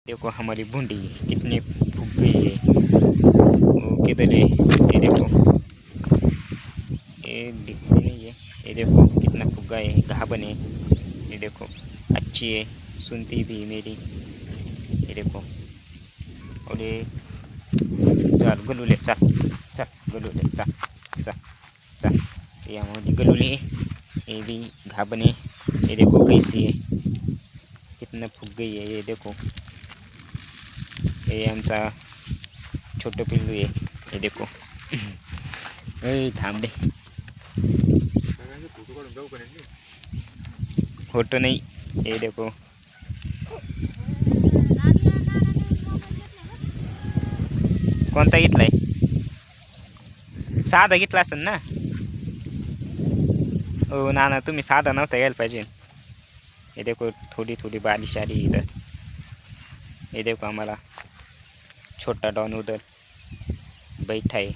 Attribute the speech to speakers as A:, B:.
A: देखो हमारी भुंडी कितनी फूक गई है। वो किधर है? ये देखो, ये दिखती नहीं है। ये देखो कितना फुग्गा है, घावन है। ये देखो अच्छी है, सुनती भी मेरी। ये देखो, और ये चल गलूले, चल चल गलूले, चल चल चल। ये हमारी गलूले है, ये भी घावन है। ये देखो कैसी है, कितना फुग गई है। ये देखो, ये आमचा छोटं पिल्लू आहे। हे देखो ए थांब दे, फोटो नाही। हे देखो, कोणता घेतलाय? साधा घेतला असेल ना? हो ना, तुम्ही साधा नव्हता यायला पाहिजे। ये देखो थोड़ी थोड़ी बारिश आ रही है इधर। ये देखो हमारा छोटा डॉन उधर बैठा है।